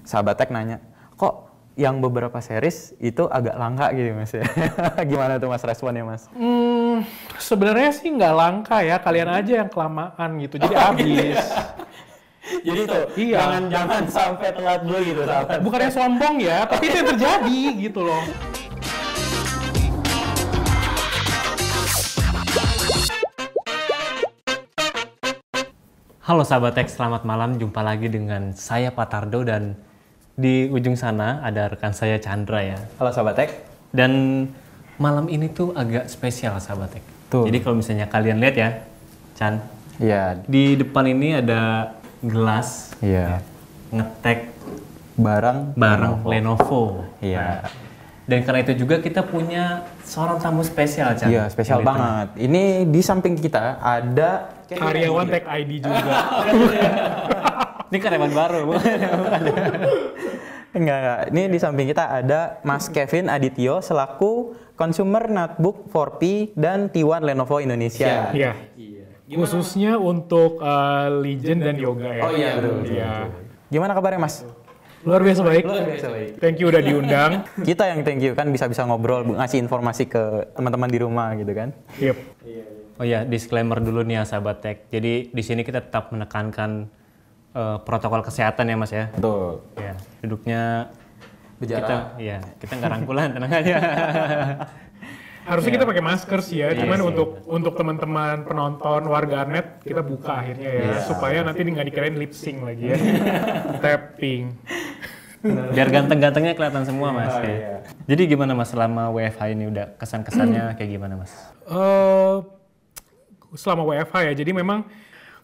sahabat tech nanya, kok yang beberapa series itu agak langka gitu Mas ya. Gimana tuh Mas responnya Mas? Sebenarnya sih nggak langka ya, kalian aja yang kelamaan gitu, jadi habis. Jadi itu, Iya. jangan sampai telat dulu gitu sahabat. Bukannya sombong ya, tapi itu yang terjadi gitu loh. Halo sahabat Tech, selamat malam. Jumpa lagi dengan saya Patardo dan di ujung sana ada rekan saya Chandra ya. Halo sahabat tech. Dan malam ini tuh agak spesial sahabat Tech. Tuh. Jadi kalau misalnya kalian lihat ya, Chan, Iya. di depan ini ada gelas Iya. ngetek Barang Lenovo. Iya. Dan karena itu juga kita punya seorang tamu spesial, Chan. Iya, spesial Di banget. Ini di samping kita ada Karyawan Tech ID juga. Ini karyawan baru, bukan? Enggak. Ini di samping kita ada Mas Kevin Adityo selaku Consumer Notebook 4P dan T1 Lenovo Indonesia. Iya. Khususnya untuk Legend dan Yoga ya. Oh iya, betul. Iya. Gimana kabarnya Mas? Luar biasa baik. Luar biasa baik. Thank you udah diundang. Kita yang thank you kan bisa-bisa ngobrol, ngasih informasi ke teman-teman di rumah gitu kan. Yep. Oh ya, disclaimer dulu nih ya sahabat Tech. Jadi di sini kita tetap menekankan protokol kesehatan ya Mas ya. Betul. Ya, duduknya Berjarak. kita nggak rangkulan, tenang aja. Harusnya kita pakai masker sih ya. Cuman untuk teman-teman penonton warganet kita buka akhirnya ya, supaya nanti nggak dikirain lip sync lagi ya. Tapping. Biar ganteng-gantengnya kelihatan semua Mas. Oh, ya. iya. Jadi gimana Mas selama WFH ini udah kesan-kesannya kayak gimana Mas? Selama WFH ya, jadi memang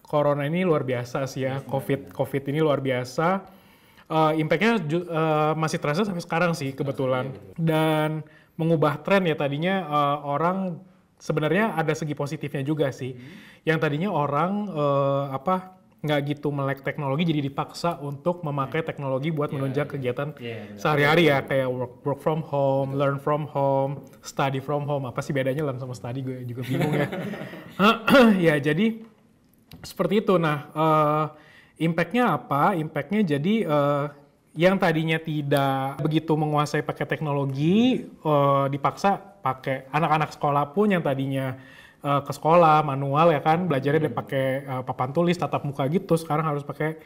corona ini luar biasa sih ya, COVID ini luar biasa. Impact-nya masih terasa sampai sekarang sih kebetulan. Dan mengubah tren ya, tadinya orang sebenarnya ada segi positifnya juga sih. Yang tadinya orang nggak gitu melek teknologi, jadi dipaksa untuk memakai teknologi buat menunjang kegiatan sehari-hari ya, kayak work from home, learn from home, study from home. Apa sih bedanya learn sama study, gue juga bingung ya. Ya jadi seperti itu. Nah, impact-nya apa? Impact-nya jadi yang tadinya tidak begitu menguasai pakai teknologi, dipaksa pakai. Anak-anak sekolah pun yang tadinya ke sekolah manual ya kan, belajarnya dia pakai papan tulis tatap muka gitu, sekarang harus pakai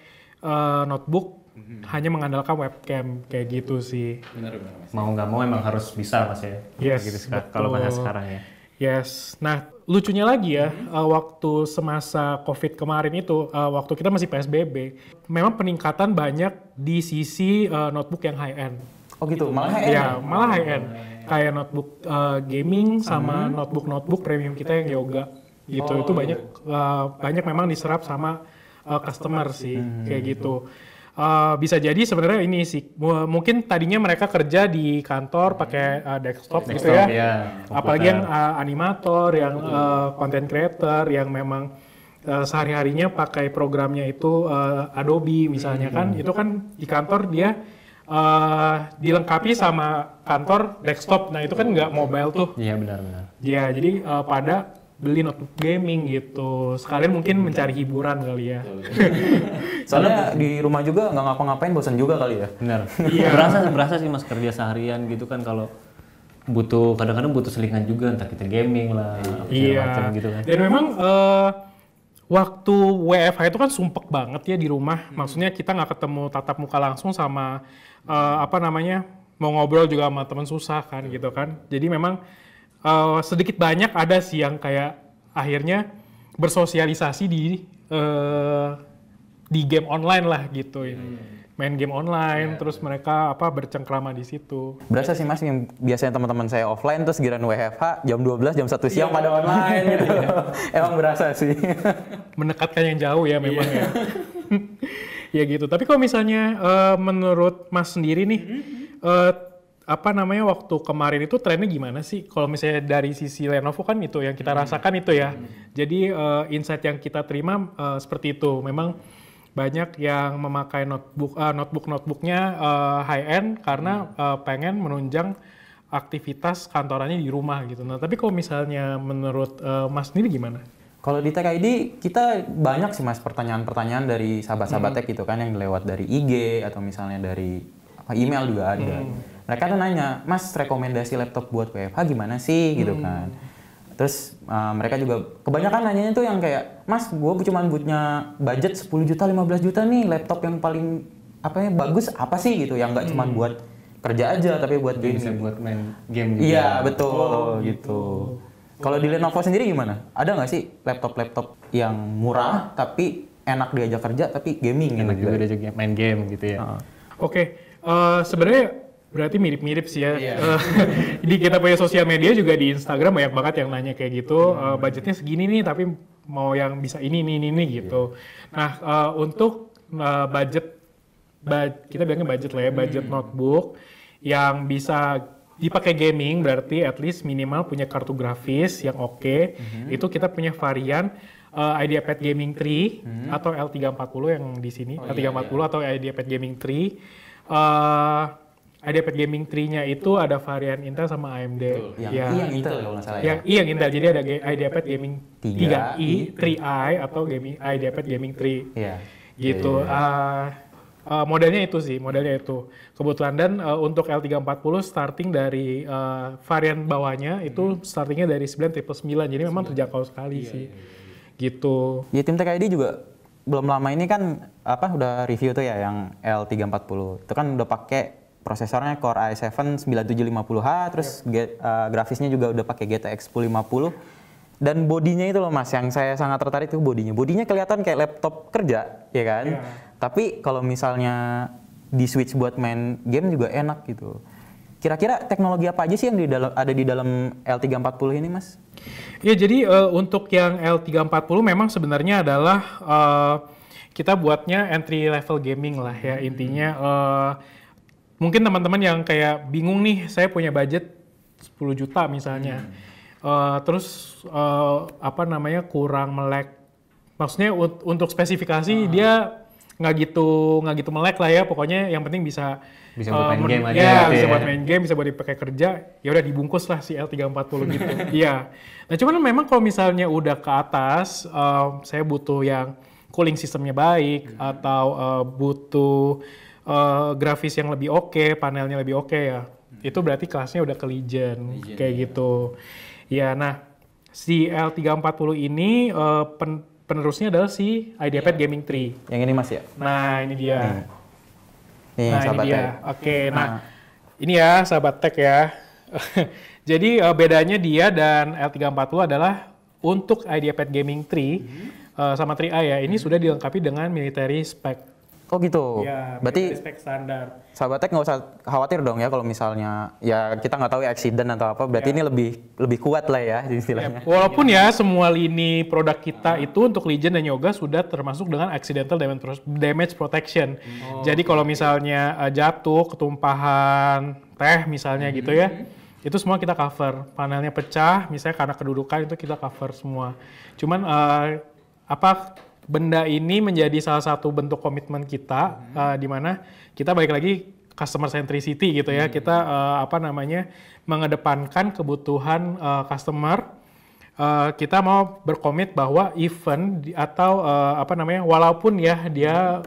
notebook, hanya mengandalkan webcam kayak gitu sih. Benar. Mau nggak mau emang harus bisa Mas ya. Yes, Gitu kalau bahasa sekarang ya. Yes. Nah, lucunya lagi ya, waktu semasa COVID kemarin itu, waktu kita masih PSBB, memang peningkatan banyak di sisi notebook yang high end. Oh gitu, malah high end. Ya, malah high end. Kayak notebook gaming sama notebook premium kita yang Yoga gitu. Itu banyak memang diserap sama customer sih kayak gitu. Bisa jadi sebenarnya ini sih, mungkin tadinya mereka kerja di kantor pakai desktop gitu ya. Apalagi yang animator, yang content creator, yang memang sehari-harinya pakai programnya itu Adobe misalnya kan, itu kan di kantor dia dilengkapi sama kantor desktop. Nah itu kan nggak mobile tuh. Iya benar. Ya jadi pada beli notebook gaming gitu. Sekalian mungkin mencari hiburan kali ya. Soalnya di rumah juga nggak ngapa-ngapain, bosan juga kali ya. Benar. Iya. Berasa sih Mas kerja seharian gitu kan, kalau kadang-kadang butuh selingan juga, entah kita gaming lah, segala macam gitu kan. Dan memang waktu WFH itu kan sumpek banget ya di rumah. Maksudnya kita nggak ketemu tatap muka langsung sama mau ngobrol juga sama teman susah kan gitu kan. Jadi memang sedikit banyak ada sih yang kayak akhirnya bersosialisasi di game online lah gitu ya. Main game online, terus mereka bercengkrama di situ. Berasa sih Mas, yang biasanya teman-teman saya offline terus giliran WFH jam 12, jam 1 siang pada online gitu. Emang berasa sih. Mendekatkan yang jauh ya memang ya. Ya gitu. Tapi kalau misalnya menurut Mas sendiri nih, waktu kemarin itu trennya gimana sih? Kalau misalnya dari sisi Lenovo kan itu yang kita rasakan itu ya. Jadi insight yang kita terima seperti itu. Memang banyak yang memakai notebooknya high end karena pengen menunjang aktivitas kantorannya di rumah gitu. Nah, tapi kalau misalnya menurut Mas sendiri gimana? Kalau di Tech ID kita banyak sih Mas pertanyaan-pertanyaan dari sahabat-sahabat tech gitu kan yang lewat dari IG atau misalnya dari email juga ada. Mereka tuh nanya, Mas rekomendasi laptop buat WFH gimana sih gitu kan. Terus mereka juga kebanyakan nanyanya tuh yang kayak, Mas gue cuma punya budget 10 juta 15 juta nih, laptop yang paling bagus apa sih gitu, yang nggak cuma buat kerja aja tapi buat game. Bisa buat main game juga. Iya betul gitu. Kalau di Lenovo sendiri gimana? Ada nggak sih laptop-laptop yang murah tapi enak diajak kerja tapi gaming? Enak juga diajak main game gitu ya. Oke, sebenarnya berarti mirip-mirip sih ya. Di kita punya sosial media juga di Instagram banyak banget yang nanya kayak gitu. Budgetnya segini nih tapi mau yang bisa ini gitu. Nah untuk budget kita bilangnya budget lah ya, budget notebook yang bisa dipakai gaming berarti at least minimal punya kartu grafis yang oke. Itu kita punya varian IdeaPad Gaming 3 atau L340 yang di sini, L340 atau IdeaPad Gaming 3. IdeaPad Gaming 3-nya itu ada varian Intel sama AMD. Yang Intel kalau nggak salah ya. Yang Intel, jadi ada IdeaPad Gaming 3i, 3i atau IdeaPad Gaming 3. Gitu. Modelnya itu. Kebetulan dan untuk L340 starting dari varian bawahnya itu startingnya dari 999, jadi memang terjangkau sekali sih. Gitu. Ya tim Tech ID juga belum lama ini kan udah review tuh ya yang L340. Itu kan udah pakai prosesornya Core i7 9750H, terus grafisnya juga udah pakai GTX 1050. Dan bodinya itu loh Mas, yang saya sangat tertarik itu bodinya. Bodinya kelihatan kayak laptop kerja, ya kan? Tapi kalau misalnya di switch buat main game juga enak gitu. Kira-kira teknologi apa aja sih yang ada di dalam L340 ini Mas? Ya jadi untuk yang L340 memang sebenarnya adalah kita buatnya entry level gaming lah ya intinya. Mungkin teman-teman yang kayak bingung nih, saya punya budget 10 juta misalnya. Terus kurang melek. Maksudnya untuk spesifikasi dia nggak gitu melek lah ya. Pokoknya yang penting bisa buat main game aja. Ya, bisa buat main game, bisa buat dipakai kerja. Ya udah dibungkus lah si L340 gitu. Iya. Nah, cuman memang kalau misalnya udah ke atas, saya butuh yang cooling sistemnya baik atau butuh grafis yang lebih oke, panelnya lebih oke ya. Itu berarti kelasnya udah ke Legion kayak gitu. Ya, nah si L340 ini penerusnya adalah si IdeaPad Gaming 3. Yang ini Mas ya? Nah, ini dia. Nih, Nah, ini dia. Tech. Oke, nah ini ya sahabat tech ya. Jadi bedanya dia dan L340 adalah untuk IdeaPad Gaming 3 sama 3i ya, ini sudah dilengkapi dengan military spec. Oh gitu. Ya, berarti spek standar. Sahabat Tech nggak usah khawatir dong ya kalau misalnya ya kita nggak tahu ya accident atau apa. Berarti ini lebih kuat lah ya istilahnya. Ya, walaupun ya semua lini produk kita itu untuk Legion dan Yoga sudah termasuk dengan accidental damage protection. Jadi kalau misalnya jatuh, ketumpahan teh misalnya gitu ya, itu semua kita cover. Panelnya pecah, misalnya karena kedudukan itu kita cover semua. Cuman benda ini menjadi salah satu bentuk komitmen kita di mana kita balik lagi customer centricity gitu ya. Kita mengedepankan kebutuhan customer. Kita mau berkomit bahwa event atau walaupun ya dia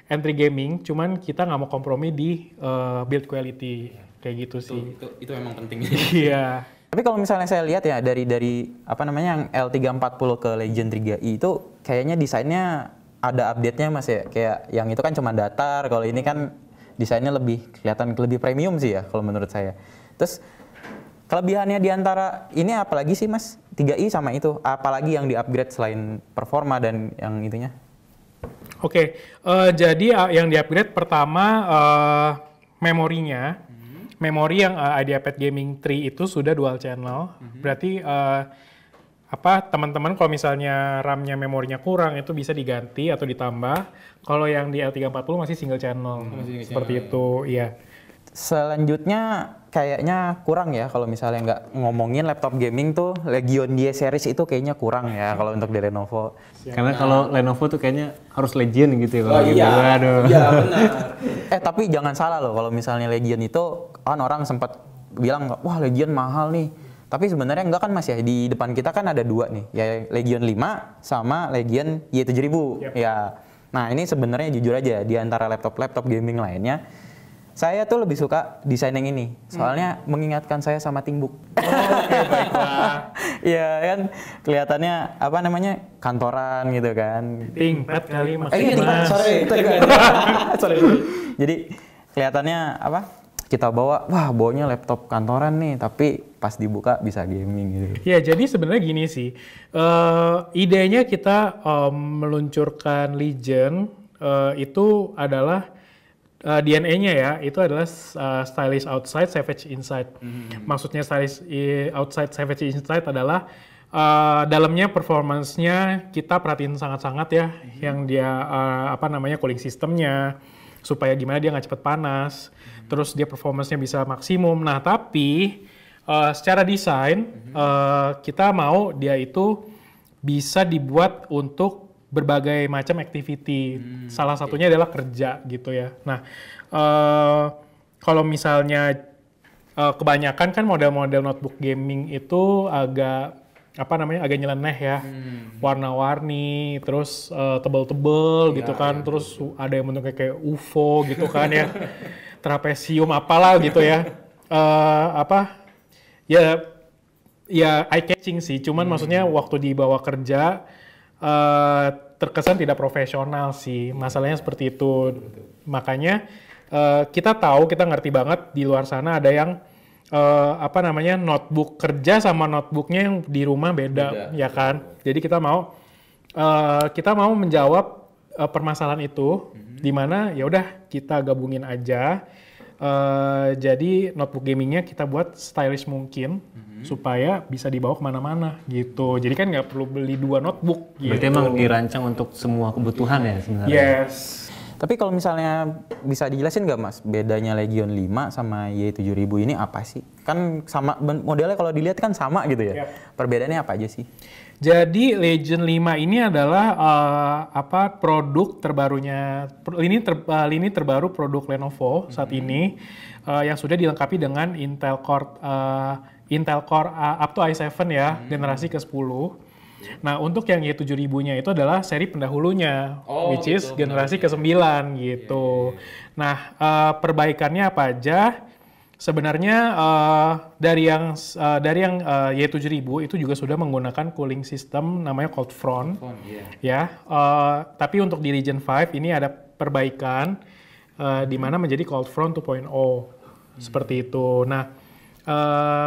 entry gaming, cuman kita nggak mau kompromi di build quality kayak gitu sih. Itu memang penting. Iya. Tapi kalau misalnya saya lihat ya dari yang L340 ke Legion 3i itu kayaknya desainnya ada update-nya Mas ya. Kayak yang itu kan cuma datar, kalau ini kan desainnya kelihatan lebih premium sih ya kalau menurut saya. Terus kelebihannya di antara ini apalagi sih Mas? 3i sama itu, apalagi yang di-upgrade selain performa dan yang itunya? Oke, jadi yang di-upgrade pertama memorinya. Memori yang IdeaPad Gaming 3 itu sudah dual channel. Berarti teman-teman kalau misalnya RAM-nya memorinya kurang itu bisa diganti atau ditambah. Kalau yang di L340 masih single channel. Seperti itu, iya. Selanjutnya kayaknya kurang ya kalau misalnya nggak ngomongin laptop gaming tuh Legion D series itu kayaknya kurang ya kalau untuk di Lenovo. Karena kalau Lenovo tuh kayaknya harus Legion gitu ya kalau gitu. Iya benar. Tapi jangan salah loh kalau misalnya Legion itu kan orang sempat bilang wah Legion mahal nih. Tapi sebenarnya enggak kan Mas ya, di depan kita kan ada 2 nih, ya Legion 5 sama Legion Y7000. Ya. Nah, ini sebenarnya jujur aja di antara laptop-laptop gaming lainnya, saya tuh lebih suka desain yang ini. Soalnya mengingatkan saya sama ThinkBook. Oke, baiklah. Iya kan kelihatannya apa namanya? Kantoran gitu kan. ThinkPad kali Iya, Mas. sorry. Jadi kelihatannya apa? Kita bawanya laptop kantoran nih, tapi pas dibuka bisa gaming gitu. Ya, jadi sebenarnya gini sih, idenya kita meluncurkan Legion itu adalah DNA-nya ya, itu adalah stylish outside, savage inside. Maksudnya stylish outside, savage inside adalah dalamnya performance-nya kita perhatiin sangat-sangat ya, yang dia cooling system-nya, supaya gimana dia nggak cepet panas, terus dia performance-nya bisa maksimum. Nah, tapi secara desain kita mau dia itu bisa dibuat untuk berbagai macam activity. Salah satunya adalah kerja gitu ya. Nah, kalau misalnya kebanyakan kan model-model notebook gaming itu agak agak nyeleneh ya, warna-warni, terus tebel-tebel gitu kan, terus ada yang bentuknya kayak UFO gitu kan ya, trapesium apalah gitu ya, ya eye catching sih, cuman maksudnya waktu dibawa kerja terkesan tidak profesional sih, masalahnya seperti itu. Makanya kita ngerti banget di luar sana ada yang notebook kerja sama notebooknya yang di rumah beda. Ya kan. Jadi kita mau menjawab permasalahan itu, di mana ya udah kita gabungin aja. Jadi notebook gamingnya kita buat stylish mungkin supaya bisa dibawa kemana-mana gitu. Jadi kan nggak perlu beli 2 notebook. Berarti gitu. emang dirancang untuk semua kebutuhan ya sebenarnya. Yes. Tapi kalau misalnya bisa dijelasin nggak Mas, bedanya Legion 5 sama Y7000 ini apa sih? Kan sama, modelnya kalau dilihat kan sama gitu ya. Yep. Perbedaannya apa aja sih? Jadi Legion 5 ini adalah produk terbarunya, lini terbaru produk Lenovo saat ini yang sudah dilengkapi dengan Intel Core up to i7 ya, generasi ke-10. Nah, untuk yang Y7000-nya itu adalah seri pendahulunya, which is generasi ke-9 gitu. Nah, perbaikannya apa aja? Sebenarnya dari yang Y7000 itu juga sudah menggunakan cooling system namanya Cold Front. Ya, tapi untuk di Legion 5 ini ada perbaikan di mana menjadi Cold Front 2.0 seperti itu. Nah,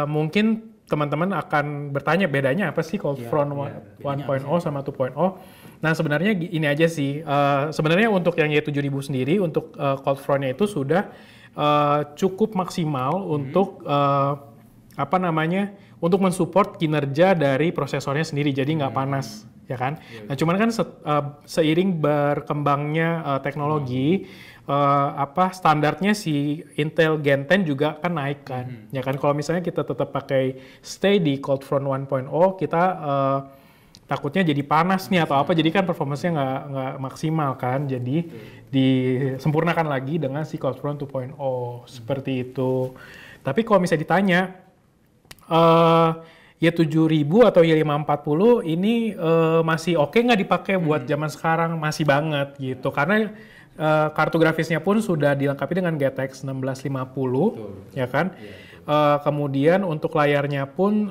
mungkin teman-teman akan bertanya bedanya apa sih Cold Front 1.0 sama 2.0. Nah, sebenarnya ini aja sih. Sebenarnya untuk yang Y7000 sendiri, untuk Cold Front-nya itu sudah cukup maksimal untuk untuk mensupport kinerja dari prosesornya sendiri, jadi nggak panas, ya kan? Nah, cuman kan seiring berkembangnya teknologi, standarnya si Intel Gen 10 juga kan naik kan, ya kan? Kalau misalnya kita tetap pakai stay di Cold Front 1.0, kita takutnya jadi panas nih atau apa, jadi kan performance-nya nggak maksimal kan, jadi disempurnakan lagi dengan si Cold Front 2.0 seperti itu. Tapi kalau misalnya ditanya Y7000 atau Y540 ini masih oke nggak dipakai buat zaman sekarang? Masih banget gitu, karena kartu grafisnya pun sudah dilengkapi dengan GTX 1650, ya kan? Kemudian untuk layarnya pun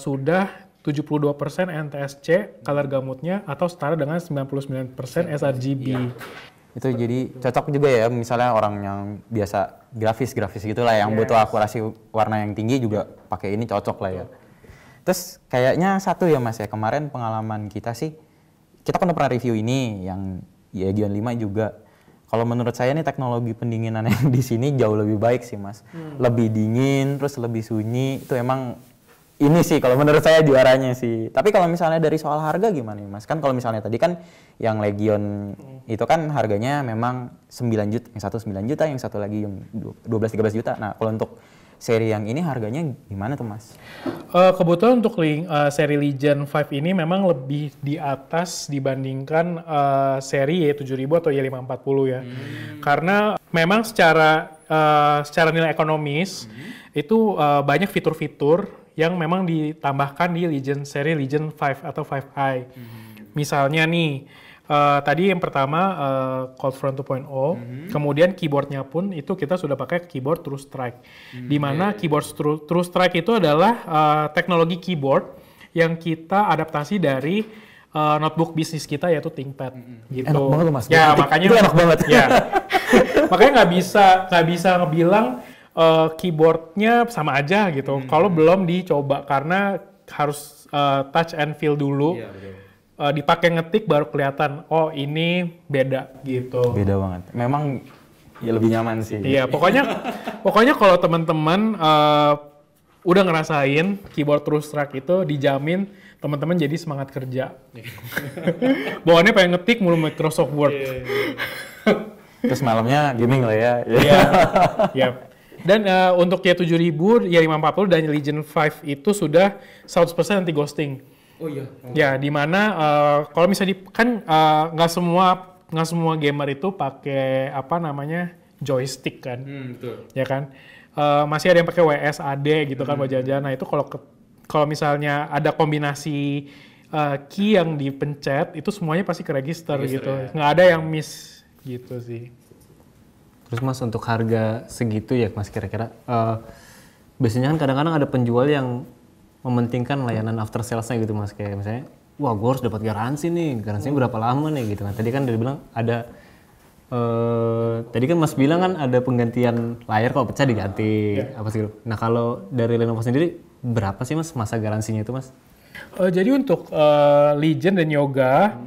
sudah 72% NTSC color gamutnya atau setara dengan 99% sRGB. Itu jadi cocok juga ya, misalnya orang yang biasa grafis gitulah, yang butuh akurasi warna yang tinggi juga pakai ini cocok lah ya. Terus kayaknya satu ya Mas ya, kemarin pengalaman kita sih, kita kan udah pernah review ini yang Legion 5 juga. Kalau menurut saya nih teknologi pendinginan yang di sini jauh lebih baik sih Mas. Lebih dingin, terus lebih sunyi, itu emang ini sih kalau menurut saya juaranya sih. Tapi kalau misalnya dari soal harga gimana nih Mas? Kan kalau misalnya tadi kan yang Legion itu kan harganya memang 9 juta, yang satu 9 juta, yang satu lagi yang 12-13 juta. Nah, kalau untuk seri yang ini harganya gimana tuh Mas? Kebetulan untuk seri Legion 5 ini memang lebih di atas dibandingkan seri Y7000 atau Y540 ya. Karena memang secara nilai ekonomis itu banyak fitur-fitur yang memang ditambahkan di seri Legion 5 atau 5i. Misalnya nih, tadi yang pertama Cold Front 2.0, kemudian keyboardnya pun itu kita sudah pakai keyboard True Strike. Di mana keyboard True Strike itu adalah teknologi keyboard yang kita adaptasi dari notebook bisnis kita yaitu ThinkPad. Gitu. Enak banget loh, Mas. Ya makanya itu enak banget. Ya. Makanya nggak bisa ngebilang keyboardnya sama aja gitu. Kalau belum dicoba karena harus touch and feel dulu. Dipakai ngetik baru kelihatan. Oh ini beda gitu. Beda banget. Memang ya lebih nyaman sih. Iya pokoknya kalau teman-teman udah ngerasain keyboard True Strike itu dijamin teman-teman jadi semangat kerja. Bawaannya pengen ngetik mulu Microsoft Word. Terus malamnya gaming lah ya. Iya. Dan untuk Y7000, Y540 dan Legion 5 itu sudah 100% anti ghosting. Oh iya. Ya, di mana kalau misalnya kan nggak semua gamer itu pakai joystick kan. Betul. Ya kan? Masih ada yang pakai WSAD gitu kan buat jajan. Nah, itu kalau misalnya ada kombinasi key yang dipencet itu semuanya pasti ke register gitu. Ya. Nggak ada yang miss gitu sih. Terus Mas untuk harga segitu ya Mas kira-kira biasanya kan kadang-kadang ada penjual yang mementingkan layanan after sales-nya gitu Mas, kayak misalnya wah gue harus dapat garansi nih, garansinya berapa lama nih gitu kan. Tadi kan dia bilang ada tadi kan Mas bilang kan ada penggantian layar kalau pecah diganti apa sih. Nah kalau dari Lenovo sendiri berapa sih Mas masa garansinya itu Mas? Jadi untuk Legion dan Yoga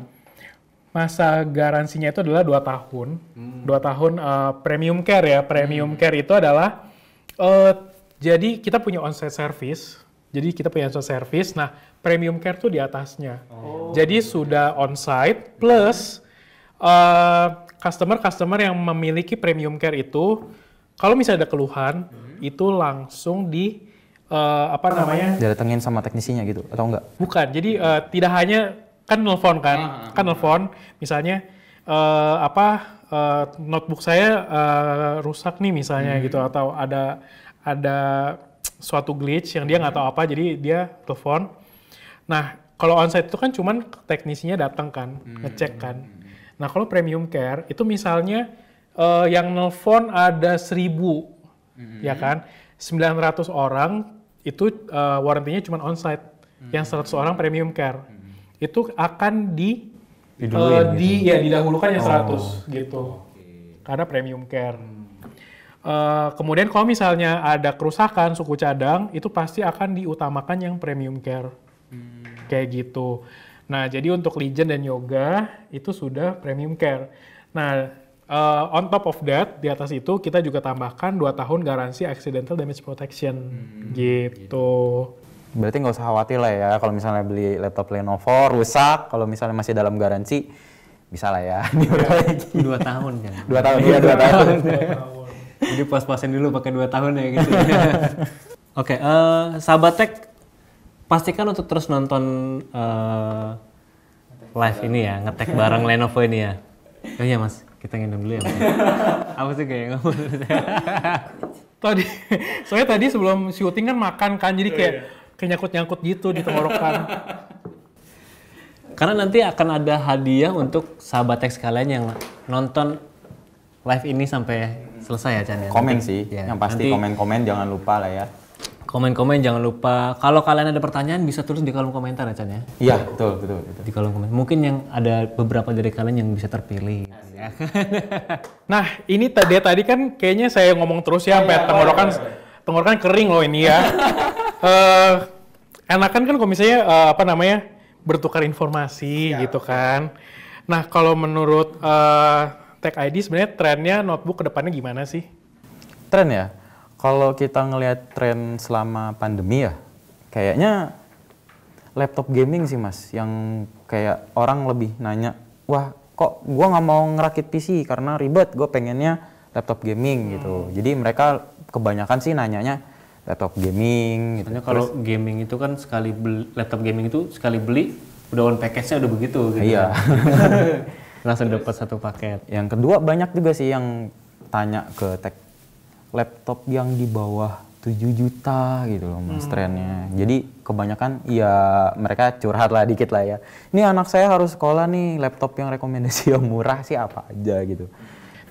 masa garansinya itu adalah 2 tahun. 2 tahun premium care ya. Premium care itu adalah jadi kita punya on-site service. Nah, premium care tuh di atasnya. Jadi sudah on-site plus customer yang memiliki premium care itu kalau misalnya ada keluhan itu langsung Didatengin sama teknisinya gitu atau enggak? Bukan. Jadi tidak hanya kan nelfon misalnya notebook saya rusak nih misalnya gitu atau ada suatu glitch yang dia nggak tahu apa jadi dia telepon. Nah kalau onsite itu kan cuman teknisinya datang kan ngecek kan. Nah kalau premium care itu misalnya yang nelfon ada 1.000 ya kan 900 orang itu warrantinya cuman onsite yang 100 orang premium care. Itu akan didahulukan yang 100 gitu. Karena premium care. Kemudian kalau misalnya ada kerusakan suku cadang, itu pasti akan diutamakan yang premium care. Kayak gitu. Nah, jadi untuk Legion dan Yoga itu sudah premium care. Nah, on top of that, di atas itu kita juga tambahkan 2 tahun garansi accidental damage protection. Gitu. Berarti nggak usah khawatir lah ya kalau misalnya beli laptop Lenovo rusak, kalau misalnya masih dalam garansi bisa lah ya diperbaiki. 2 tahun kan? 2 tahun, iya 2 tahun. Jadi pas-pasin dulu pakai 2 tahun ya gitu. Oke, sahabat tech pastikan untuk terus nonton live ini ya, ngetek bareng Lenovo ini ya. Oh iya Mas, kita ngendong dulu ya Mas. Apa sih kayak ngomong? Soalnya tadi sebelum syuting kan makan kan, jadi kayak nyangkut-nyangkut gitu di tenggorokan. Karena nanti akan ada hadiah untuk sahabat tech sekalian yang nonton live ini sampai selesai ya Chan ya. Komen sih, yang pasti komen-komen jangan lupa lah ya. Komen-komen jangan lupa. Kalau kalian ada pertanyaan bisa tulis di kolom komentar ya Chan ya. Iya, betul. Di kolom komentar. Mungkin yang ada beberapa dari kalian yang bisa terpilih. Nah, ini tadi kan kayaknya saya ngomong terus ya sampai tenggorokan kering loh ini ya. Enakan kan kalau misalnya bertukar informasi gitu kan. Nah, kalau menurut Tech ID sebenarnya trennya notebook ke depannya gimana sih? Tren ya? Kalau kita ngelihat tren selama pandemi ya, kayaknya laptop gaming sih Mas, yang kayak orang lebih nanya, wah kok gua nggak mau ngerakit PC karena ribet, gue pengennya laptop gaming gitu. Jadi mereka kebanyakan sih nanyanya laptop gaming gitu. Karena kalau gaming itu kan laptop gaming itu sekali beli udah on package-nya udah begitu gitu. Iya. Langsung dapat satu paket. Yang kedua banyak juga sih yang tanya ke tech, laptop yang di bawah 7 juta gitu loh mas trennya. Jadi kebanyakan ya mereka curhat lah dikit lah ya. Ini anak saya harus sekolah nih, laptop yang rekomendasi yang murah sih apa aja gitu.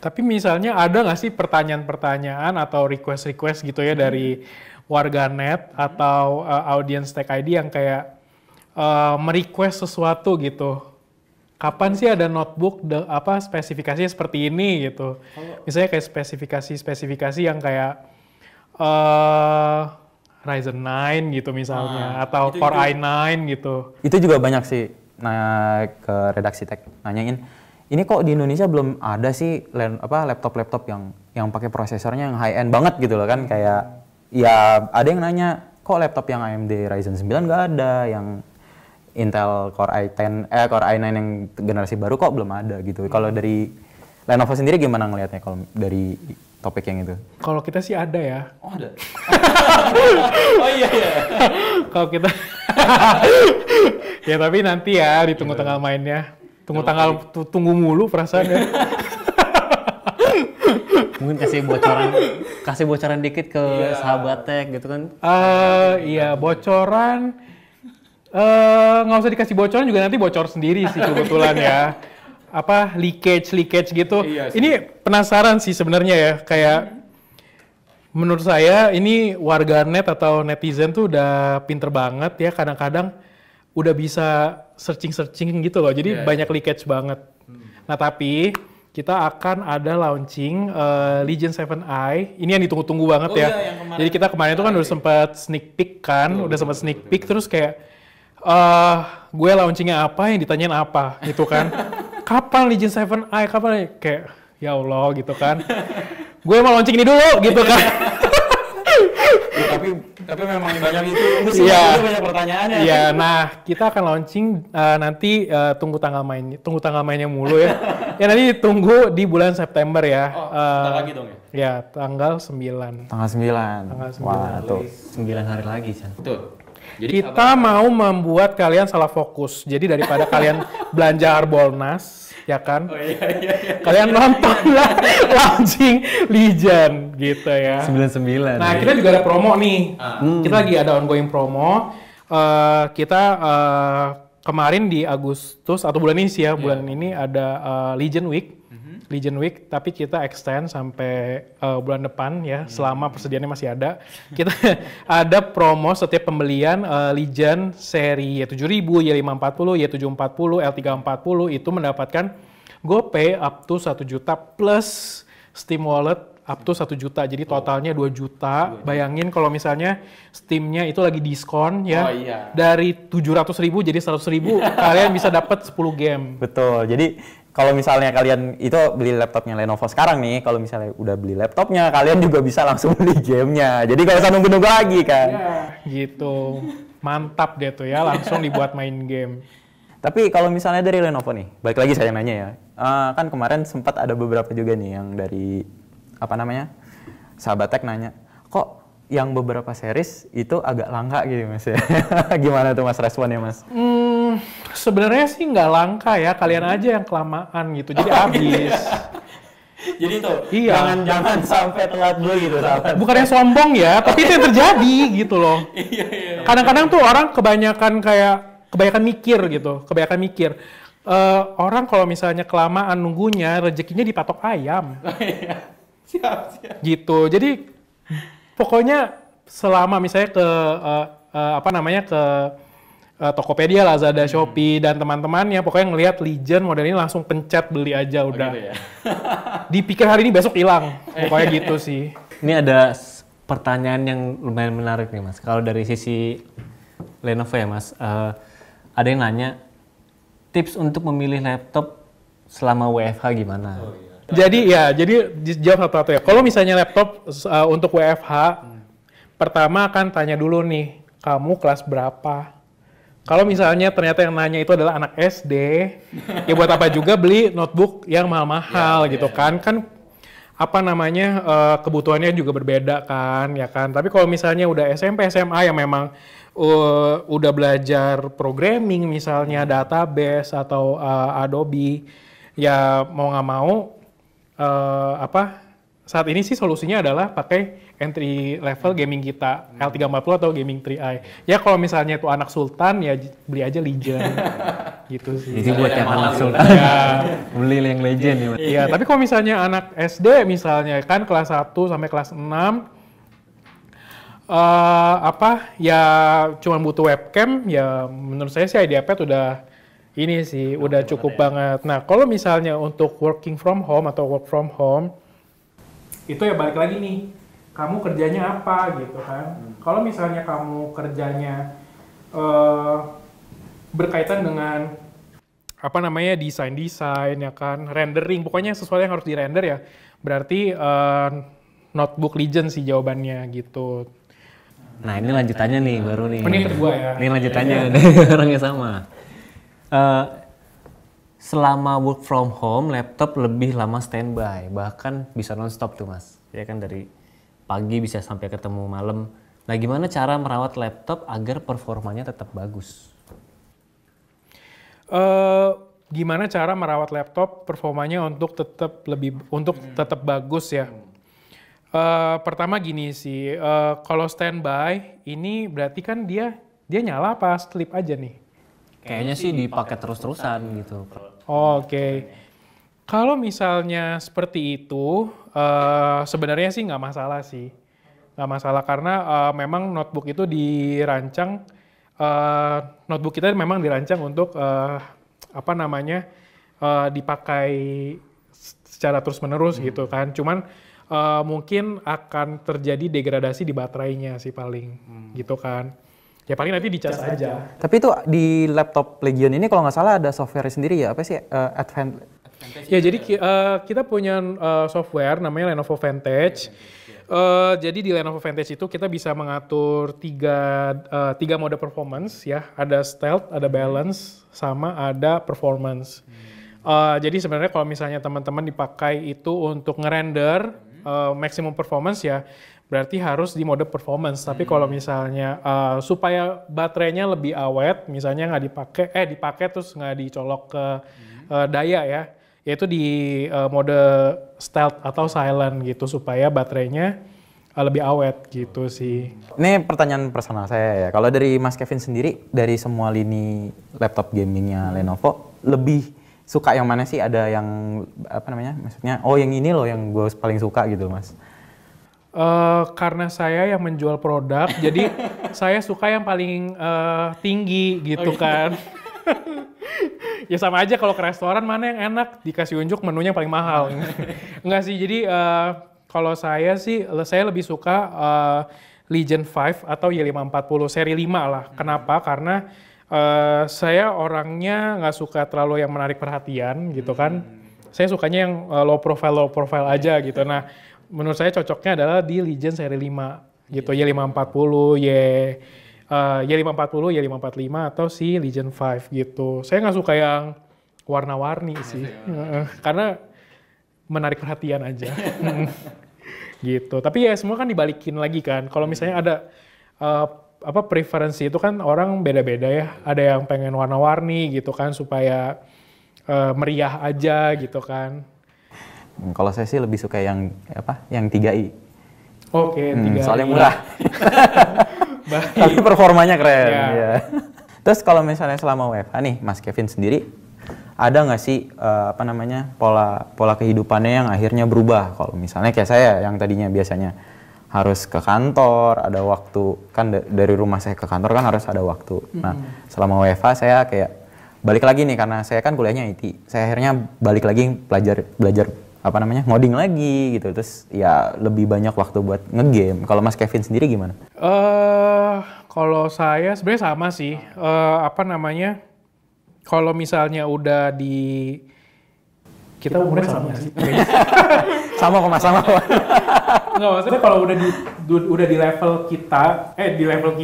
Tapi misalnya ada nggak sih pertanyaan-pertanyaan atau request-request gitu ya dari warganet atau audiens Tech ID yang kayak merequest sesuatu gitu. Kapan sih ada notebook spesifikasinya seperti ini gitu. Misalnya kayak spesifikasi yang kayak Ryzen 9 gitu misalnya atau Core i9 gitu. Itu juga banyak sih ke redaksi Tech nanyain, ini kok di Indonesia belum ada sih laptop-laptop yang pakai prosesornya yang high end banget gitu loh kan, kayak ya ada yang nanya kok laptop yang AMD Ryzen 9 nggak ada, yang Intel Core i9 yang generasi baru kok belum ada gitu. Kalau dari Lenovo sendiri gimana ngelihatnya kalau dari topik yang itu? Kalau kita sih ada ya. Oh ada. Oh iya. Kalau kita ya tapi nanti ya ditunggu tanggal mainnya. Tunggu mulu perasaannya. Mungkin kasih bocoran dikit ke sahabat Tech gitu kan. Iya, bocoran nggak usah dikasih bocoran juga, nanti bocor sendiri sih kebetulan ya. Leakage gitu. Iya, ini penasaran sih sebenarnya ya, kayak menurut saya ini warganet atau netizen tuh udah pinter banget ya, kadang-kadang udah bisa searching gitu loh, jadi banyak leakage banget. Nah tapi kita akan ada launching Legion 7i, ini yang ditunggu-tunggu banget ya. Jadi kita kemarin tuh kan udah sempat sneak peek kan, terus kayak gue launchingnya apa, yang ditanyain apa gitu kan. Kapan Legion 7i, kapan, kayak ya Allah gitu kan. Gue mau launching ini dulu gitu kan. Ya, tapi memang banyak itu banyak pertanyaannya. Iya, nah kita akan launching nanti tunggu tanggal mainnya mulu ya. Ya nanti tunggu di bulan September ya. Sebentar lagi dong ya? Ya, tanggal 9. Tanggal 9. Wah, tuh 9 hari lagi, Chan. Betul. Jadi kita mau membuat kalian salah fokus. Jadi daripada kalian belanja Harbolnas, ya kan? Kalian nonton lah launching Legion gitu ya. 99. Nah, kita juga ada promo nih. Kita lagi ada ongoing promo. Kita kemarin di Agustus atau bulan ini sih ya, bulan ini ada Legion Week. Legion Week, tapi kita extend sampai bulan depan ya, selama persediaannya masih ada. Kita ada promo setiap pembelian Legion seri Y7000, Y540, Y740, L340 itu mendapatkan GoPay up to 1 juta plus Steam Wallet up to 1 juta. Jadi totalnya 2 juta. Bayangin kalau misalnya Steam-nya itu lagi diskon ya. Dari 700.000 jadi 100.000, kalian bisa dapat 10 game. Betul. Jadi kalau misalnya kalian itu beli laptopnya Lenovo sekarang nih, kalau misalnya udah beli laptopnya, kalian juga bisa langsung beli gamenya. Jadi kalau usah nunggu-nunggu lagi kan. Ya, gitu. Mantap deh tuh ya, langsung dibuat main game. Tapi kalau misalnya dari Lenovo nih, balik lagi saya nanya ya. Kan kemarin sempat ada beberapa juga nih yang dari sahabat Tech nanya, kok yang beberapa series itu agak langka gitu mas ya. Gimana tuh mas responnya mas? Sebenarnya sih nggak langka ya, kalian aja yang kelamaan gitu, jadi habis. Jadi tuh, jangan sampai telat dulu gitu. Bukannya sombong ya, tapi itu yang terjadi gitu loh. Kadang-kadang tuh orang kebanyakan mikir. Orang kalau misalnya kelamaan nunggunya, rezekinya dipatok ayam. Siap. Gitu. Jadi pokoknya selama misalnya ke Tokopedia, Lazada, Shopee dan teman-temannya, pokoknya ngelihat Legion model ini langsung pencet beli aja udah. Gitu ya? Dipikir hari ini besok hilang. Pokoknya gitu sih. Ini ada pertanyaan yang lumayan menarik nih mas. Kalau dari sisi Lenovo ya mas, ada yang nanya tips untuk memilih laptop selama WFH gimana? Jadi jawab satu-satu ya. Kalau misalnya laptop untuk WFH, pertama kan tanya dulu nih, kamu kelas berapa? Kalau misalnya ternyata yang nanya itu adalah anak SD, ya buat apa juga beli notebook yang mahal-mahal gitu kan? Kan kebutuhannya juga berbeda kan, ya kan? Tapi kalau misalnya udah SMP, SMA yang memang udah belajar programming misalnya, database atau Adobe, ya mau nggak mau saat ini sih solusinya adalah pakai entry level gaming kita L340 atau gaming 3i. Ya kalau misalnya itu anak sultan ya beli aja Legend gitu sih. Jadi buat yang anak sultan beli yang legend ya. Iya, tapi kalau misalnya anak SD misalnya kan kelas 1 sampai kelas 6 ya cuma butuh webcam ya menurut saya sih IdeaPad udah ini sih udah cukup banget. Nah, kalau misalnya untuk working from home atau work from home itu ya balik lagi nih, kamu kerjanya apa gitu kan. Kalau misalnya kamu kerjanya berkaitan dengan apa namanya desain ya kan, rendering, pokoknya sesuatu yang harus di-render ya, berarti notebook Legend sih jawabannya gitu. Nah ini lanjutannya nih baru nih. Ini kedua ya. Ini lanjutannya, orangnya sama. Selama work from home, laptop lebih lama standby, bahkan bisa non-stop tuh mas. Ya kan dari pagi bisa sampai ketemu malam. Nah gimana cara merawat laptop agar performanya tetap bagus? Gimana cara merawat laptop performanya untuk tetap bagus ya? Pertama gini sih, kalau standby ini berarti kan dia nyala apa sleep aja nih? Kayaknya sih dipakai terus-terusan gitu. Oke. Kalau misalnya seperti itu, sebenarnya sih nggak masalah sih. Nggak masalah karena memang notebook itu dirancang, notebook kita memang dirancang untuk dipakai secara terus-menerus gitu kan. Cuman mungkin akan terjadi degradasi di baterainya sih paling gitu kan. Ya paling nanti dicas aja. Tapi itu di laptop Legion ini kalau nggak salah ada software sendiri ya, apa sih Advantage? Ya jadi kita punya software namanya Lenovo Vantage. Jadi di Lenovo Vantage itu kita bisa mengatur tiga mode performance ya. Ada stealth, ada balance, sama ada performance. Jadi sebenarnya kalau misalnya teman-teman dipakai itu untuk ngerender maximum performance ya, berarti harus di mode performance. Tapi kalau misalnya supaya baterainya lebih awet, misalnya dipakai terus nggak dicolok ke daya ya, yaitu di mode stealth atau silent gitu supaya baterainya lebih awet gitu sih. Ini pertanyaan personal saya ya. Kalau dari Mas Kevin sendiri, dari semua lini laptop gamingnya Lenovo, lebih suka yang mana sih? Ada yang maksudnya, yang ini loh yang gue paling suka gitu Mas. Karena saya yang menjual produk, jadi saya suka yang paling tinggi gitu kan. Ya sama aja kalau ke restoran mana yang enak, dikasih unjuk menunya yang paling mahal. Enggak sih, jadi kalau saya lebih suka Legion 5 atau Y540 seri 5 lah. Kenapa? Karena saya orangnya nggak suka terlalu yang menarik perhatian gitu kan. Saya sukanya yang low profile aja gitu. Nah, menurut saya cocoknya adalah di Legion seri 5 gitu, Y540, Y540, Y545 atau si Legion 5 gitu. Saya nggak suka yang warna-warni sih, karena menarik perhatian aja. Gitu. Tapi ya semua kan dibalikin lagi kan. Kalau misalnya ada preferensi itu kan orang beda-beda ya. Ada yang pengen warna-warni gitu kan supaya meriah aja gitu kan. Kalau saya sih lebih suka yang 3i. Oke, 3i. Soalnya murah. Tapi performanya keren. Ya. Terus kalau misalnya selama WFH nih, Mas Kevin sendiri ada nggak sih pola kehidupannya yang akhirnya berubah? Kalau misalnya kayak saya yang tadinya biasanya harus ke kantor, ada waktu kan dari rumah saya ke kantor kan harus ada waktu. Nah, selama WFH saya kayak balik lagi nih karena saya kan kuliahnya IT. Saya akhirnya balik lagi belajar ngoding lagi gitu. Terus ya lebih banyak waktu buat ngegame. Kalau Mas Kevin sendiri gimana? Kalau saya sebenarnya sama sih. Kalau misalnya udah kita umurnya sama sih. Sama kok Mas, sama kok. Nggak, maksudnya kalau udah di level kita, di level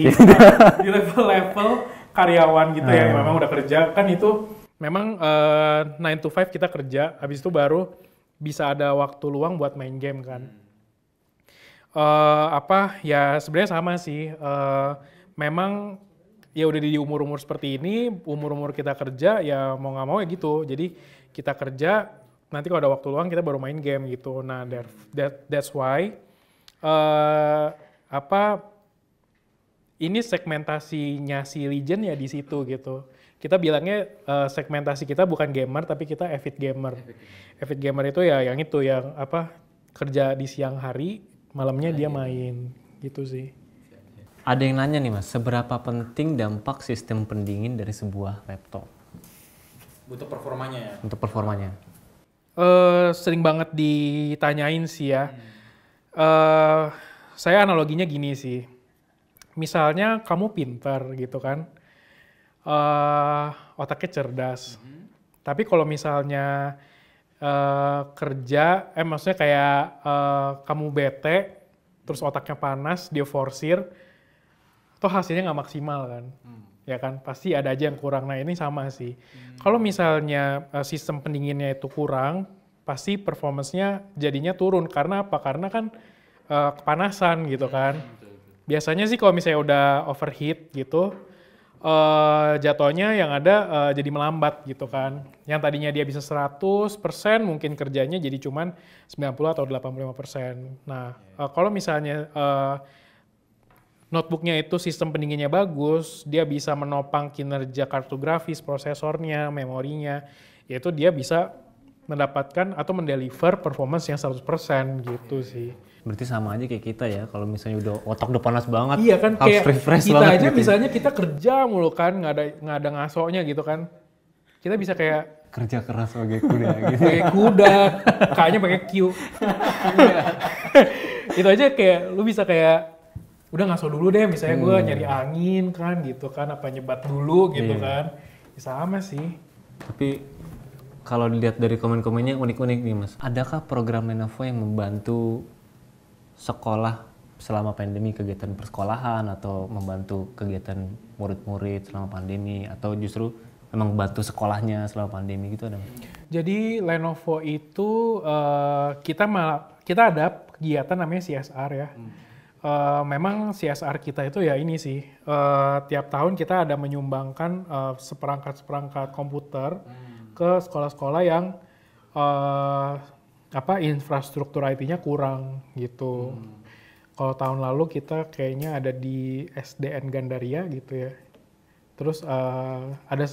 karyawan gitu ya, yang memang udah kerja, kan itu memang 9 to 5 kita kerja, habis itu baru bisa ada waktu luang buat main game kan. Ya sebenarnya sama sih, memang ya udah di umur-umur seperti ini, umur-umur kita kerja ya mau nggak mau ya gitu. Jadi kita kerja, nanti kalau ada waktu luang kita baru main game gitu. Nah, that's why ini segmentasinya si Legion ya di situ gitu. Kita bilangnya segmentasi kita bukan gamer tapi kita avid gamer. Avid gamer itu ya yang itu yang kerja di siang hari, malamnya dia main gitu sih. Ada yang nanya nih Mas, seberapa penting dampak sistem pendingin dari sebuah laptop? Untuk performanya ya? Untuk performanya. Sering banget ditanyain sih ya. Saya analoginya gini sih. Misalnya kamu pintar gitu kan, otaknya cerdas. Tapi kalau misalnya maksudnya kayak kamu bete, terus otaknya panas, dia forsir, toh hasilnya nggak maksimal kan. Ya kan, pasti ada aja yang kurang. Nah ini sama sih. Kalau misalnya sistem pendinginnya itu kurang, pasti performance-nya jadinya turun. Karena apa? Karena kan kepanasan gitu kan. Biasanya sih kalau misalnya udah overheat gitu, jatuhnya yang ada jadi melambat gitu kan. Yang tadinya dia bisa 100%, mungkin kerjanya jadi cuman 90 atau 85%. Nah, kalau misalnya notebooknya itu sistem pendinginnya bagus, dia bisa menopang kinerja kartu grafis, prosesornya, memorinya, yaitu dia bisa mendapatkan atau mendeliver performance yang 100% gitu sih. Berarti sama aja kayak kita ya, kalau misalnya otak udah panas banget, iya kan, harus kayak refresh kita banget aja gitu. misalnya kita kerja mulu kan, nggak ada ngasonya gitu kan. Kita bisa kayak Kerja keras sebagai kuda gitu. pakai kuda, kayaknya pakai Q. Itu aja kayak lu bisa kayak udah ngaso dulu deh, misalnya gue nyari angin kan gitu kan, apa nyebat dulu gitu kan. Ya, sama sih. Tapi kalau dilihat dari komen-komennya unik-unik nih Mas. Adakah program Lenovo yang membantu sekolah selama pandemi, kegiatan persekolahan atau membantu kegiatan murid-murid selama pandemi, atau justru memang bantu sekolahnya selama pandemi gitu ada? Jadi Lenovo itu kita ada kegiatan namanya CSR ya. Memang CSR kita itu ya ini sih, tiap tahun kita ada menyumbangkan seperangkat komputer ke sekolah-sekolah yang infrastruktur IT-nya kurang gitu. Kalau tahun lalu kita kayaknya ada di SDN Gandaria gitu ya. Terus ada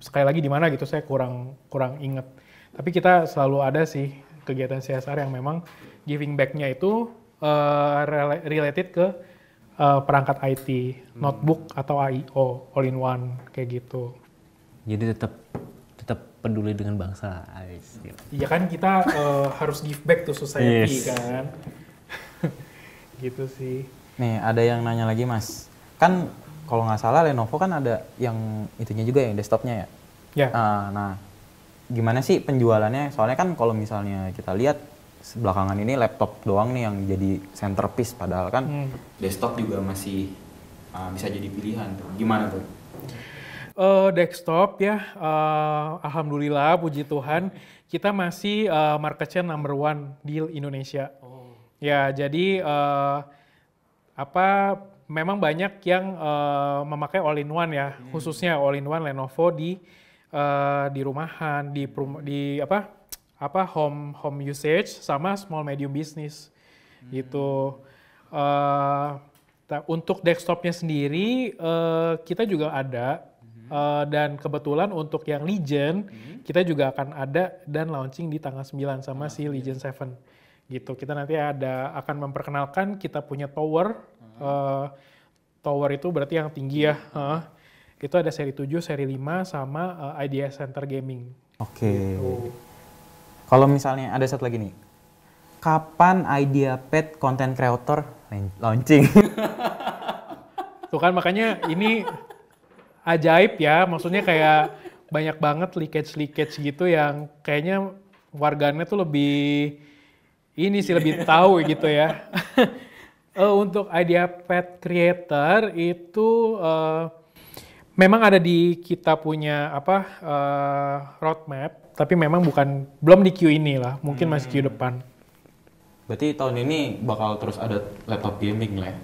sekali lagi di mana gitu saya kurang inget. Tapi kita selalu ada sih kegiatan CSR yang memang giving back-nya itu related ke perangkat IT, notebook atau AIO, all in one kayak gitu. Jadi tetap peduli dengan bangsa. Iya kan kita harus give back to society kan. Gitu sih. Nih ada yang nanya lagi Mas. Kan kalau nggak salah Lenovo kan ada yang itunya juga yang desktopnya ya? Ya. Nah gimana sih penjualannya? Soalnya kan kalau misalnya kita lihat belakangan ini laptop doang nih yang jadi centerpiece, padahal kan desktop juga masih bisa jadi pilihan tuh. Gimana tuh? Desktop ya, alhamdulillah puji Tuhan kita masih market share number 1 di Indonesia. Ya jadi memang banyak yang memakai all in one ya, khususnya all in one Lenovo di rumahan, di home usage sama small medium business gitu. Untuk desktopnya sendiri kita juga ada dan kebetulan untuk yang Legion kita juga akan ada dan launching di tanggal 9 sama si Legion 7 gitu. Kita nanti akan memperkenalkan kita punya tower. Tower itu berarti yang tinggi ya. Itu ada seri 7, seri 5 sama Idea Center Gaming. Oke. Gitu. Kalau misalnya ada satu lagi nih, kapan IdeaPad content creator launching? Tuh kan makanya ini ajaib ya, maksudnya kayak banyak banget leakage gitu yang kayaknya warganet tuh lebih tahu gitu ya. Untuk IdeaPad Creator itu memang ada di kita punya roadmap, tapi memang belum di Q ini lah, mungkin masih Q depan. Berarti tahun ini bakal terus ada laptop gaming lah ya?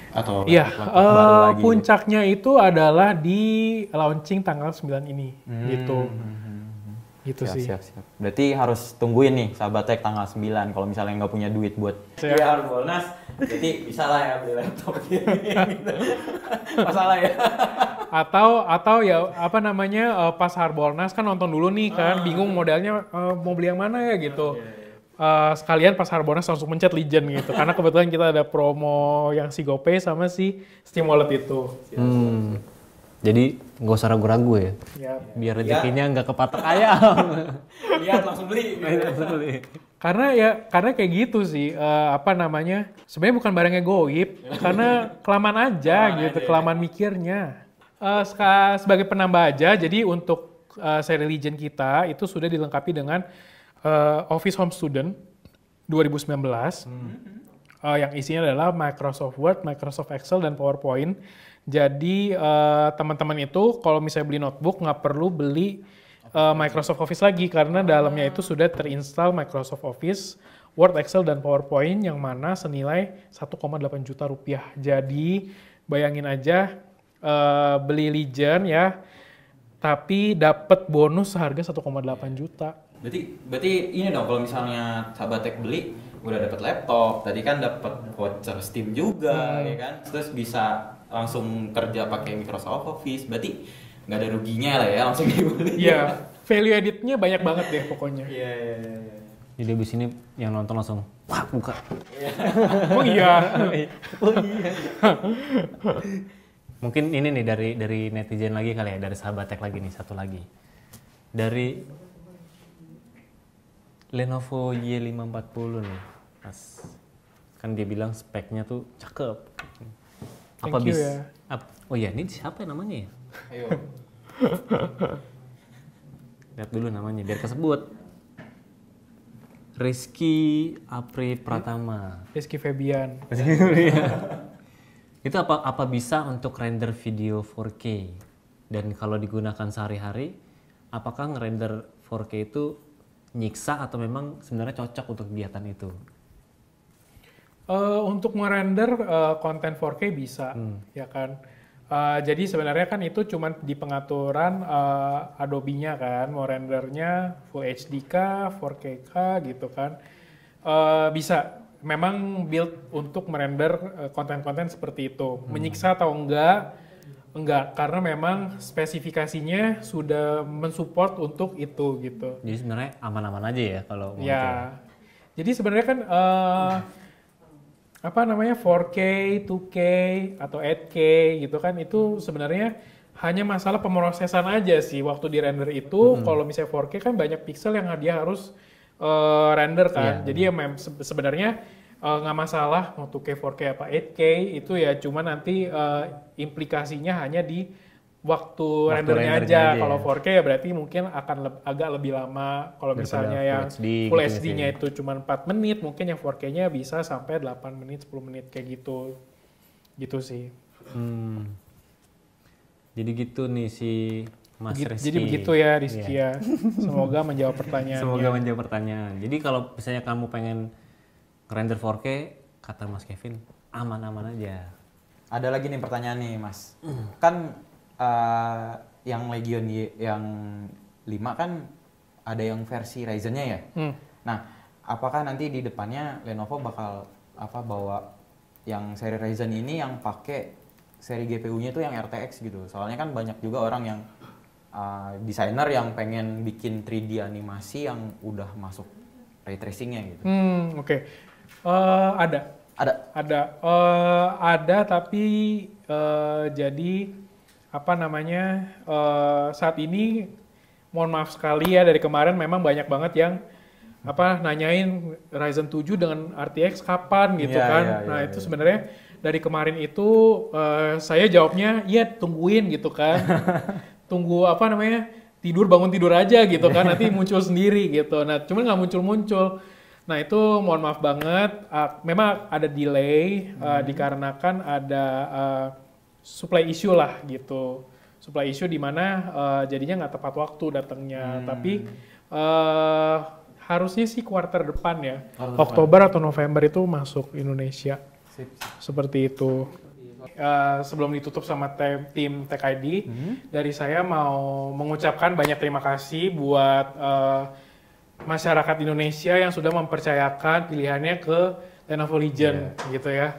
Atau iya, baru lagi? Puncaknya itu adalah di launching tanggal 9 ini gitu. Gitu Siap, sih. siap. Berarti harus tungguin nih sahabat tech tanggal 9 kalau misalnya nggak punya duit buat Siap. Harbolnas, berarti bisa lah ya beli laptop gini. Gitu. Masalah ya. Atau ya apa namanya pas Harbolnas kan nonton dulu nih kan, bingung modelnya mau beli yang mana ya gitu. Sekalian pas Harbolnas langsung mencet Legend gitu, karena kebetulan kita ada promo yang si GoPay sama si Steam Wallet itu. Jadi nggak usah ragu-ragu ya. Ya. Biar rezekinya nggak kepatok ayam. Lihat langsung beli. Karena kayak gitu sih, apa namanya, sebenarnya bukan barangnya goib, karena kelamaan aja gitu, kelamaan mikirnya. Sebagai penambah aja, jadi untuk seri Legend kita itu sudah dilengkapi dengan Office Home Student 2019, yang isinya adalah Microsoft Word, Microsoft Excel, dan PowerPoint. Jadi teman-teman itu kalau misalnya beli notebook nggak perlu beli Microsoft Office lagi karena dalamnya itu sudah terinstall Microsoft Office, Word, Excel, dan PowerPoint yang mana senilai 1,8 juta rupiah. Jadi bayangin aja beli Legend ya, tapi dapat bonus seharga 1,8 juta. Berarti ini dong kalau misalnya sahabat tech beli udah dapat laptop, tadi kan dapat voucher Steam juga ya kan. Terus bisa langsung kerja pakai Microsoft Office. Berarti nggak ada ruginya lah ya langsung dibeli. Iya, value editnya banyak banget deh pokoknya. Iya. Jadi abis ini yang nonton langsung, wah buka. Oh iya. Mungkin ini nih dari netizen lagi kali ya, dari sahabat tech lagi nih, satu lagi. Dari Lenovo Y540 nih, Mas. Kan dia bilang speknya tuh cakep. Thank you ya. Oh iya, ini siapa namanya ya? Ayo. Lihat dulu namanya, biar kesebut. Rizky Apri Pratama. Rizky Febian. Itu apa bisa untuk render video 4K? Dan kalau digunakan sehari-hari, apakah ngerender 4K itu nyiksa atau memang sebenarnya cocok untuk kegiatan itu? Untuk merender konten 4K bisa, ya kan. Jadi sebenarnya kan itu cuma di pengaturan Adobe-nya kan, mau rendernya Full HD kah, 4K kah gitu kan. Bisa, memang build untuk merender konten-konten seperti itu. Menyiksa atau enggak, karena memang spesifikasinya sudah mensupport untuk itu gitu. Jadi sebenarnya aman-aman aja ya kalau mau Ya, jadi sebenarnya kan apa namanya 4K, 2K atau 8K gitu kan itu sebenarnya hanya masalah pemrosesan aja sih waktu di render itu. Kalau misalnya 4K kan banyak pixel yang dia harus render kan. Jadi ya sebenarnya nggak masalah mau 2K, 4K apa 8K itu ya cuma nanti implikasinya hanya di waktu rendernya aja. Kalau 4K ya berarti mungkin akan agak lebih lama. Kalau misalnya yang Full HD-nya itu cuma 4 menit, mungkin yang 4K-nya bisa sampai 8 menit, 10 menit kayak gitu. Gitu sih. Jadi gitu nih si Mas Rizky. Jadi begitu ya Rizky ya. Semoga menjawab pertanyaannya. Semoga menjawab pertanyaan. Jadi kalau misalnya kamu pengen render 4K, kata Mas Kevin, aman-aman aja. Ada lagi nih pertanyaan nih Mas. Kan yang Legion yang 5 kan ada yang versi Ryzen-nya ya. Nah, apakah nanti di depannya Lenovo bakal bawa yang seri Ryzen ini yang pakai seri GPU-nya itu yang RTX gitu. Soalnya kan banyak juga orang yang desainer yang pengen bikin 3D animasi yang udah masuk ray tracing-nya gitu. Oke. Ada tapi jadi apa namanya saat ini mohon maaf sekali ya dari kemarin memang banyak banget yang nanyain Ryzen 7 dengan RTX kapan gitu kan. Itu sebenarnya dari kemarin itu saya jawabnya ya tungguin gitu kan. Tunggu tidur bangun tidur aja gitu kan, nanti muncul sendiri gitu. Nah cuman nggak muncul. Nah itu mohon maaf banget, memang ada delay dikarenakan ada supply issue lah gitu. Supply issue di mana jadinya nggak tepat waktu datangnya. Tapi harusnya sih kuarter depan ya. Oktober atau November itu masuk Indonesia. Seperti itu. Sebelum ditutup sama tim Tech ID, dari saya mau mengucapkan banyak terima kasih buat masyarakat Indonesia yang sudah mempercayakan pilihannya ke Lenovo Legion gitu ya.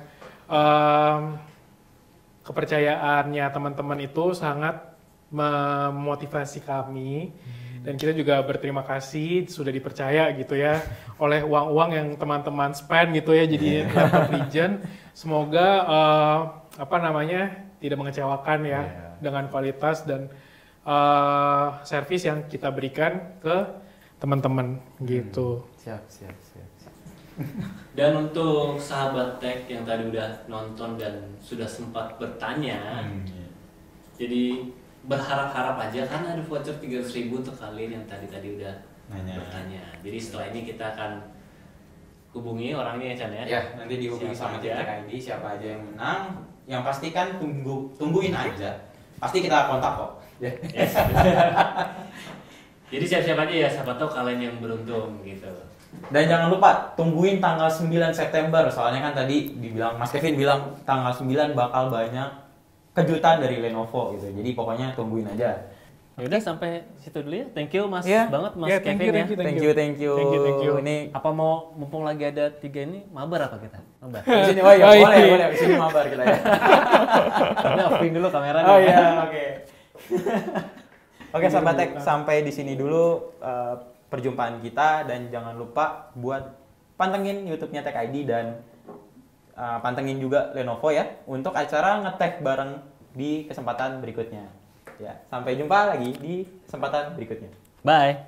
Kepercayaannya teman-teman itu sangat memotivasi kami dan kita juga berterima kasih sudah dipercaya gitu ya oleh uang-uang yang teman-teman spend gitu ya jadi laptop Legion. Semoga tidak mengecewakan ya dengan kualitas dan servis yang kita berikan ke teman-teman gitu. Siap. Dan untuk sahabat tech yang tadi udah nonton dan sudah sempat bertanya, jadi berharap-harap aja kan ada voucher 300.000 untuk kalian yang tadi udah bertanya. Jadi setelah ini kita akan hubungi orangnya ya Chan ya? Ya, nanti dihubungi sama tim Tech ID siapa aja yang menang. Yang pasti kan tungguin aja. Pasti kita kontak kok. Yes. Jadi siap-siap aja ya, siapa tahu kalian yang beruntung gitu. Dan jangan lupa tungguin tanggal 9 September. Soalnya kan tadi Mas Kevin bilang tanggal 9 bakal banyak kejutan dari Lenovo gitu. Jadi pokoknya tungguin aja. Ya udah sampai situ dulu ya. Thank you Mas banget Mas thank Kevin you, ya. Thank you. Ini apa mau mumpung lagi ada 3 ini mabar apa kita? Mabar. Di sini boleh. Di sini mabar kita ya. Tapi offin dulu kameranya. Oh iya, oke. Oke, sahabat Tech, sampai di sini dulu perjumpaan kita dan jangan lupa buat pantengin YouTube-nya Tech ID dan pantengin juga Lenovo ya untuk acara nge-tech bareng di kesempatan berikutnya. Ya, sampai jumpa lagi di kesempatan berikutnya. Bye.